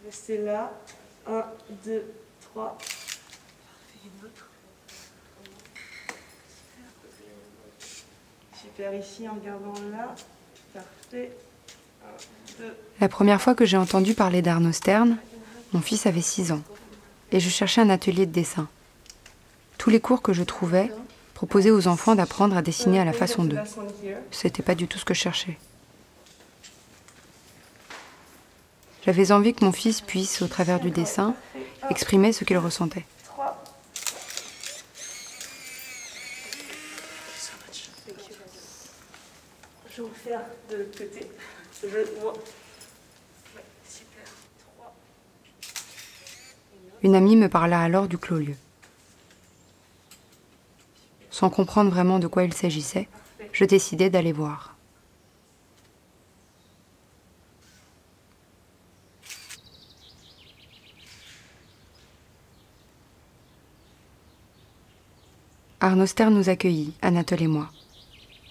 Restez là. 1, 2, 3. Super, ici en regardant là. Parfait. 1, 2. La première fois que j'ai entendu parler d'Arno Stern, mon fils avait 6 ans et je cherchais un atelier de dessin. Tous les cours que je trouvais proposaient aux enfants d'apprendre à dessiner à la façon d'eux. C'était pas du tout ce que je cherchais. J'avais envie que mon fils puisse, au travers du dessin, exprimer ce qu'il ressentait. Je vais faire de l'autre côté. Super. 3. Une amie me parla alors du clos-lieu. Sans comprendre vraiment de quoi il s'agissait, je décidai d'aller voir. Arno Stern nous accueillit, Anatole et moi.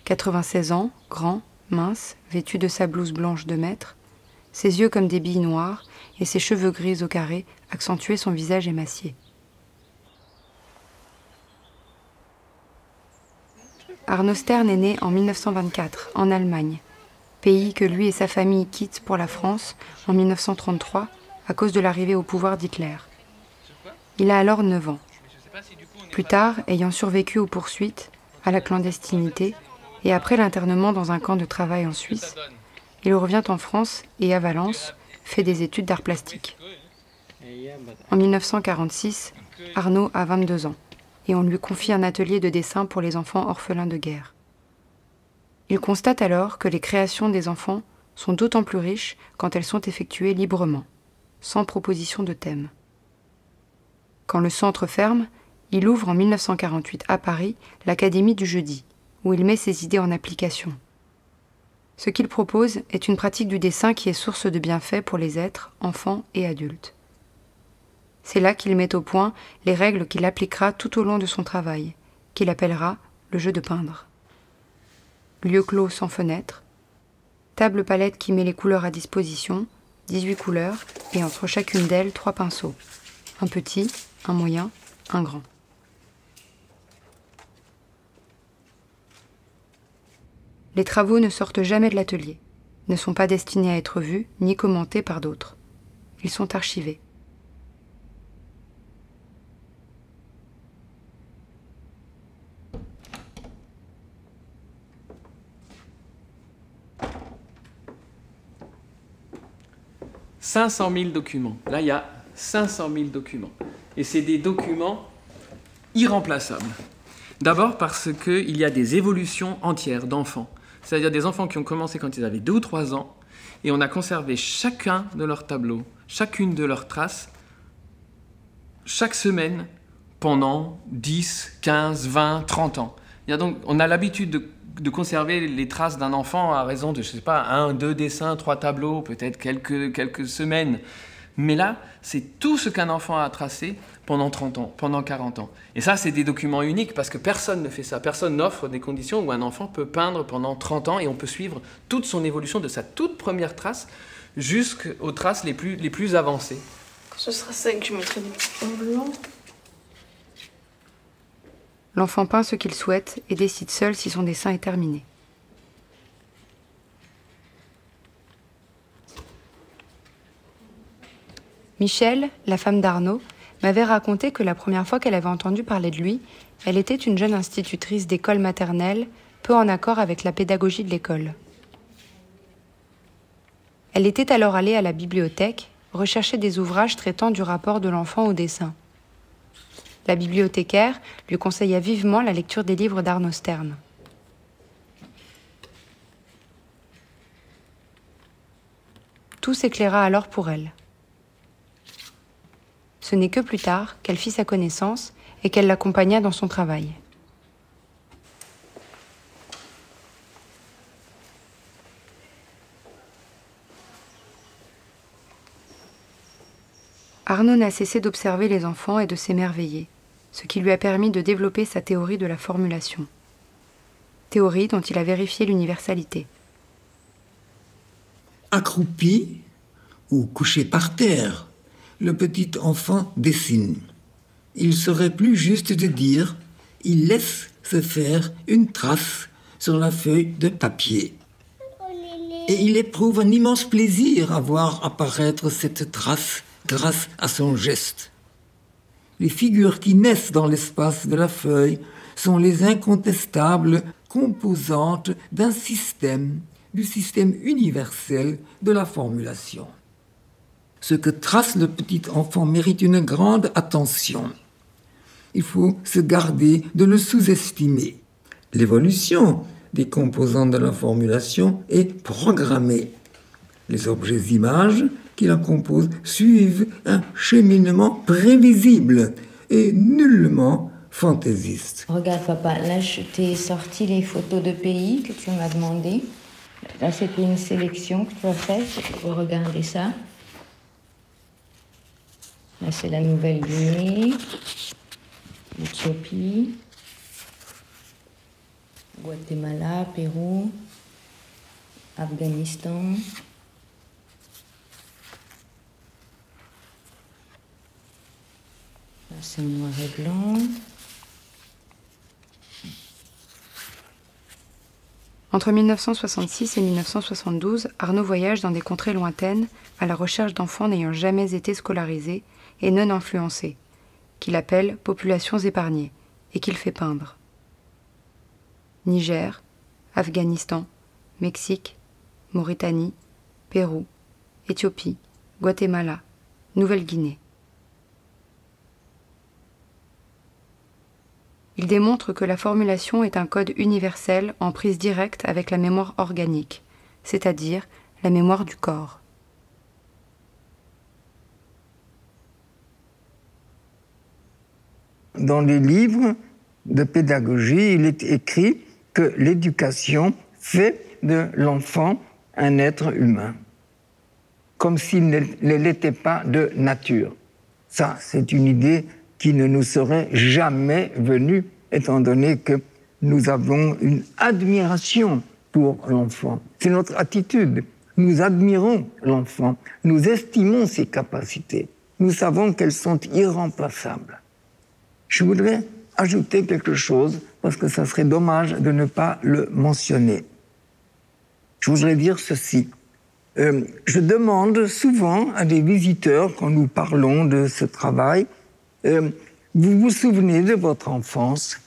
96 ans, grand, mince, vêtu de sa blouse blanche de maître, ses yeux comme des billes noires et ses cheveux gris au carré accentuaient son visage émacié. Arno Stern est né en 1924, en Allemagne, pays que lui et sa famille quittent pour la France en 1933 à cause de l'arrivée au pouvoir d'Hitler. Il a alors 9 ans. Plus tard, ayant survécu aux poursuites, à la clandestinité et après l'internement dans un camp de travail en Suisse, il revient en France et à Valence fait des études d'art plastique. En 1946, Arno a 22 ans et on lui confie un atelier de dessin pour les enfants orphelins de guerre. Il constate alors que les créations des enfants sont d'autant plus riches quand elles sont effectuées librement, sans proposition de thème. Quand le centre ferme, il ouvre en 1948 à Paris l'Académie du Jeudi, où il met ses idées en application. Ce qu'il propose est une pratique du dessin qui est source de bienfaits pour les êtres, enfants et adultes. C'est là qu'il met au point les règles qu'il appliquera tout au long de son travail, qu'il appellera le jeu de peindre. Lieu clos sans fenêtre, table palette qui met les couleurs à disposition, 18 couleurs, et entre chacune d'elles 3 pinceaux, un petit, un moyen, un grand. Les travaux ne sortent jamais de l'atelier, ne sont pas destinés à être vus ni commentés par d'autres. Ils sont archivés. « 500 000 documents. » Là, il y a 500 000 documents. Et c'est des documents irremplaçables. D'abord parce qu'il y a des évolutions entières d'enfants. C'est-à-dire des enfants qui ont commencé quand ils avaient 2 ou 3 ans, et on a conservé chacun de leurs tableaux, chacune de leurs traces, chaque semaine, pendant 10, 15, 20, 30 ans. Il y a donc, on a l'habitude de conserver les traces d'un enfant à raison de, je sais pas, 1, 2 dessins, 3 tableaux, peut-être quelques semaines. Mais là, c'est tout ce qu'un enfant a tracé pendant 30 ans, pendant 40 ans. Et ça, c'est des documents uniques parce que personne ne fait ça. Personne n'offre des conditions où un enfant peut peindre pendant 30 ans et on peut suivre toute son évolution de sa toute première trace jusqu'aux traces les plus avancées. Quand ce sera sec, je mettrai des petits points blancs. L'enfant peint ce qu'il souhaite et décide seul si son dessin est terminé. Michel, la femme d'Arno, m'avait raconté que la première fois qu'elle avait entendu parler de lui, elle était une jeune institutrice d'école maternelle, peu en accord avec la pédagogie de l'école. Elle était alors allée à la bibliothèque, rechercher des ouvrages traitant du rapport de l'enfant au dessin. La bibliothécaire lui conseilla vivement la lecture des livres d'Arno Stern. Tout s'éclaira alors pour elle. Ce n'est que plus tard qu'elle fit sa connaissance et qu'elle l'accompagna dans son travail. Arno n'a cessé d'observer les enfants et de s'émerveiller, ce qui lui a permis de développer sa théorie de la formulation. Théorie dont il a vérifié l'universalité. Accroupi ou couché par terre, le petit enfant dessine. Il serait plus juste de dire il laisse se faire une trace sur la feuille de papier. Et il éprouve un immense plaisir à voir apparaître cette trace grâce à son geste. Les figures qui naissent dans l'espace de la feuille sont les incontestables composantes d'un système, du système universel de la formulation. Ce que trace le petit enfant mérite une grande attention. Il faut se garder de le sous-estimer. L'évolution des composantes de la formulation est programmée. Les objets-images qui la composent suivent un cheminement prévisible et nullement fantaisiste. Regarde papa, là je t'ai sorti les photos de pays que tu m'as demandé. Là c'était une sélection que tu as faite, tu peux regarder ça. Là c'est la Nouvelle-Guinée, l'Éthiopie, Guatemala, Pérou, Afghanistan. Là c'est en noir et blanc. Entre 1966 et 1972, Arnaud voyage dans des contrées lointaines à la recherche d'enfants n'ayant jamais été scolarisés et non influencés, qu'il appelle « populations épargnées » et qu'il fait peindre. Niger, Afghanistan, Mexique, Mauritanie, Pérou, Éthiopie, Guatemala, Nouvelle-Guinée. Il démontre que la formulation est un code universel en prise directe avec la mémoire organique, c'est-à-dire la mémoire du corps. Dans les livres de pédagogie, il est écrit que l'éducation fait de l'enfant un être humain, comme s'il ne l'était pas de nature. Ça, c'est une idée qui ne nous serait jamais venue, étant donné que nous avons une admiration pour l'enfant. C'est notre attitude. Nous admirons l'enfant, nous estimons ses capacités, nous savons qu'elles sont irremplaçables. Je voudrais ajouter quelque chose, parce que ça serait dommage de ne pas le mentionner. Je voudrais dire ceci. Je demande souvent à des visiteurs, quand nous parlons de ce travail, vous vous souvenez de votre enfance?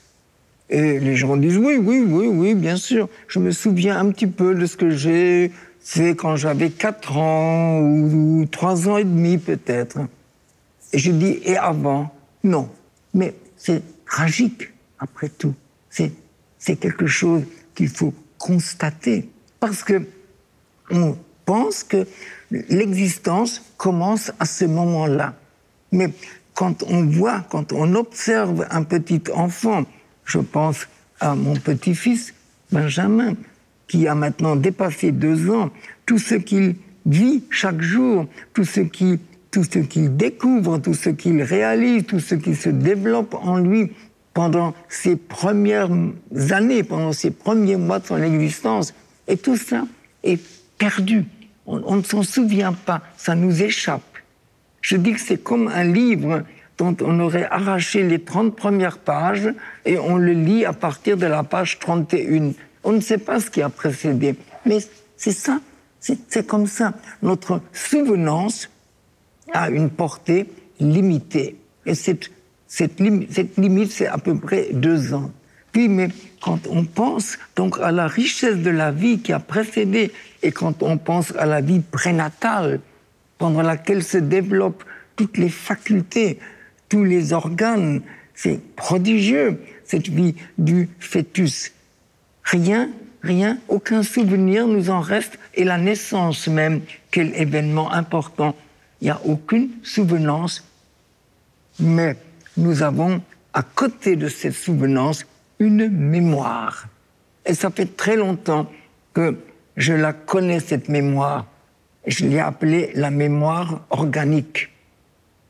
Et les gens disent oui, bien sûr. Je me souviens un petit peu de ce que j'ai fait quand j'avais 4 ans ou 3 ans et demi peut-être. Et je dis, et avant? Non. Mais c'est tragique, après tout. C'est quelque chose qu'il faut constater. Parce que on pense que l'existence commence à ce moment-là. Mais quand on voit, quand on observe un petit enfant, je pense à mon petit-fils Benjamin, qui a maintenant dépassé 2 ans, tout ce qu'il vit chaque jour, tout ce qu'il découvre, tout ce qu'il réalise, tout ce qui se développe en lui pendant ses premières années, pendant ses premiers mois de son existence, et tout ça est perdu. On ne s'en souvient pas, ça nous échappe. Je dis que c'est comme un livre dont on aurait arraché les 30 premières pages et on le lit à partir de la page 31. On ne sait pas ce qui a précédé, mais c'est ça, c'est comme ça. Notre souvenance a une portée limitée. Et cette limite, c'est à peu près 2 ans. Puis, mais quand on pense donc à la richesse de la vie qui a précédé, et quand on pense à la vie prénatale, pendant laquelle se développent toutes les facultés, tous les organes, c'est prodigieux, cette vie du fœtus. Rien, aucun souvenir nous en reste, et la naissance même, quel événement important. Il n'y a aucune souvenance, mais nous avons, à côté de cette souvenance, une mémoire. Et ça fait très longtemps que je la connais, cette mémoire. Je l'ai appelée la mémoire organique.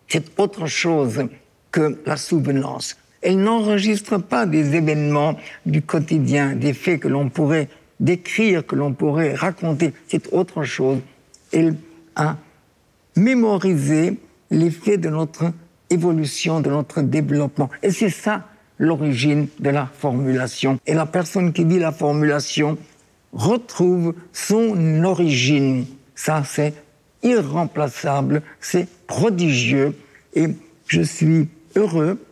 C'est autre chose que la souvenance. Elle n'enregistre pas des événements du quotidien, des faits que l'on pourrait décrire, que l'on pourrait raconter. C'est autre chose. Elle a mémoriser les faits de notre évolution, de notre développement. Et c'est ça l'origine de la formulation. Et la personne qui vit la formulation retrouve son origine. Ça, c'est irremplaçable, c'est prodigieux. Et je suis heureux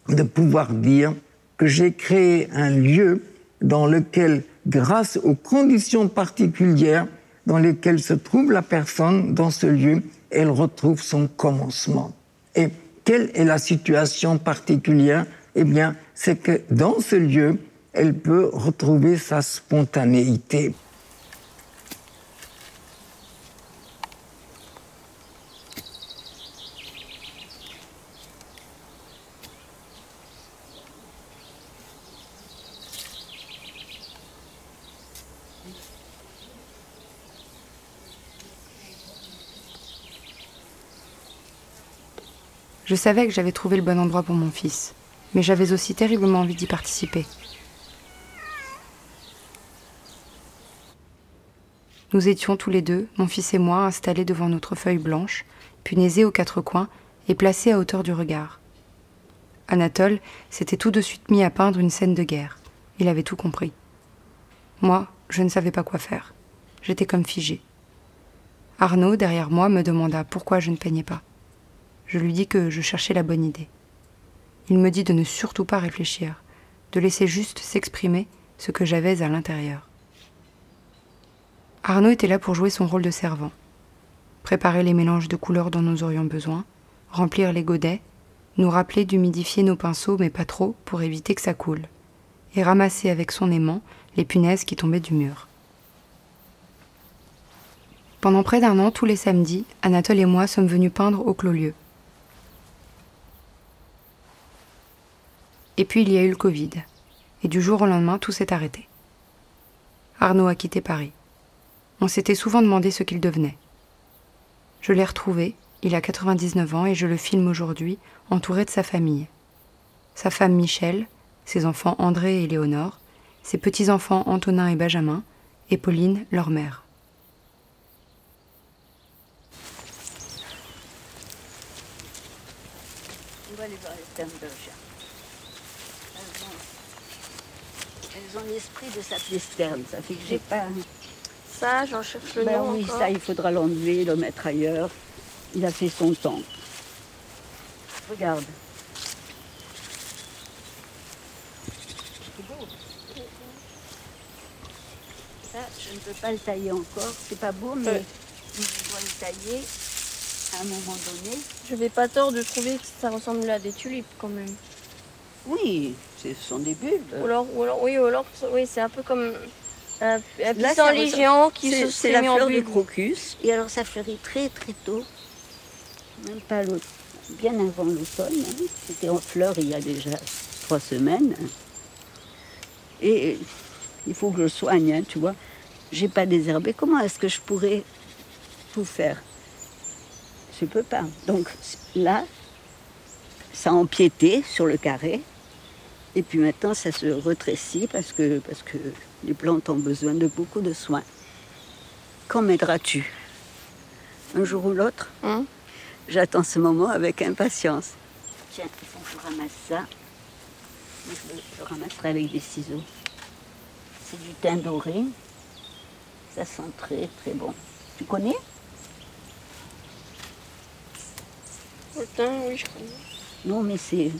de pouvoir dire que j'ai créé un lieu dans lequel, grâce aux conditions particulières dans lesquelles se trouve la personne dans ce lieu, elle retrouve son commencement. Et quelle est la situation particulière? Eh bien, c'est que dans ce lieu, elle peut retrouver sa spontanéité. Je savais que j'avais trouvé le bon endroit pour mon fils, mais j'avais aussi terriblement envie d'y participer. Nous étions tous les deux, mon fils et moi, installés devant notre feuille blanche, punaisée aux quatre coins et placée à hauteur du regard. Anatole s'était tout de suite mis à peindre une scène de guerre. Il avait tout compris. Moi, je ne savais pas quoi faire. J'étais comme figée. Arnaud, derrière moi, me demanda pourquoi je ne peignais pas. Je lui dis que je cherchais la bonne idée. Il me dit de ne surtout pas réfléchir, de laisser juste s'exprimer ce que j'avais à l'intérieur. Arnaud était là pour jouer son rôle de servant. Préparer les mélanges de couleurs dont nous aurions besoin, remplir les godets, nous rappeler d'humidifier nos pinceaux mais pas trop pour éviter que ça coule, et ramasser avec son aimant les punaises qui tombaient du mur. Pendant près d'1 an, tous les samedis, Anatole et moi sommes venus peindre au Clos-Lieu. Et puis il y a eu le Covid, et du jour au lendemain, tout s'est arrêté. Arnaud a quitté Paris. On s'était souvent demandé ce qu'il devenait. Je l'ai retrouvé, il a 99 ans et je le filme aujourd'hui, entouré de sa famille. Sa femme Michel, ses enfants André et Léonore, ses petits-enfants Antonin et Benjamin, et Pauline, leur mère. On va aller voir les termes de chat. Elles ont l'esprit de s'appeler sterne, ça fait que j'ai pas... Ça, j'en cherche le Ben nom oui, encore. ça, il faudra l'enlever, le mettre ailleurs. Il a fait son temps. Regarde. C'est beau. Ça, je ne peux pas le tailler encore. C'est pas beau, mais je dois le tailler à un moment donné. Je n'avais pas tort de trouver que ça ressemblait à des tulipes quand même. Oui, ce sont des bulbes. Ou alors, oui, c'est un peu comme un Là, pissenlit ça géant qui c'est se la met en fleur du bulbe. crocus. Et alors ça fleurit très très tôt. Même pas bien avant l'automne. Hein. C'était en fleurs il y a déjà 3 semaines. Et il faut que je le soigne, hein, tu vois. J'ai pas désherbé. Comment est-ce que je pourrais tout faire? Je peux pas. Donc là, ça a empiété sur le carré. Et puis maintenant, ça se retrécit parce que les plantes ont besoin de beaucoup de soins. Quand m'aideras-tu? Un jour ou l'autre? J'attends ce moment avec impatience. Tiens, il faut que je ramasse ça. Je ramasserai avec des ciseaux. C'est du thym doré. Ça sent très très bon. Tu connais? Le thym, oui, je connais. Non, mais c'est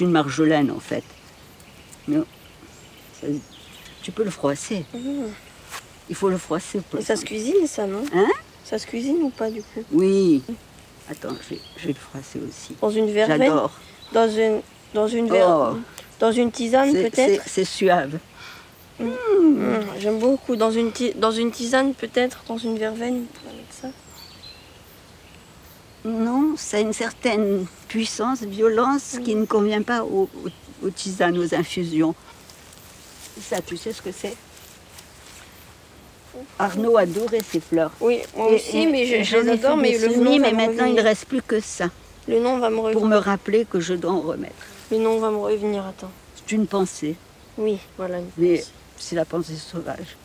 une marjolaine en fait. Mais tu peux le froisser. Il faut le froisser. Et ça se cuisine, ça, non? Hein? Ça se cuisine ou pas, du coup? Oui. Attends, je vais le froisser aussi. Dans une verveine? J'adore. Dans une dans une tisane, peut-être? C'est suave. J'aime beaucoup. Dans une tisane, peut-être? Dans une verveine, on pourrait mettre ça? Non, ça a une certaine puissance, violence qui ne convient pas aux tisanes, aux infusions. Ça, tu sais ce que c'est? Arnaud adorait ces fleurs. Oui, moi aussi, mais je les adore, mais le nom mais va me maintenant il ne revenir. reste plus que ça. Le nom va me Pour revenir. me rappeler que je dois en remettre. Le nom va me revenir, attends. C'est une pensée, Oui, voilà. mais c'est la pensée sauvage.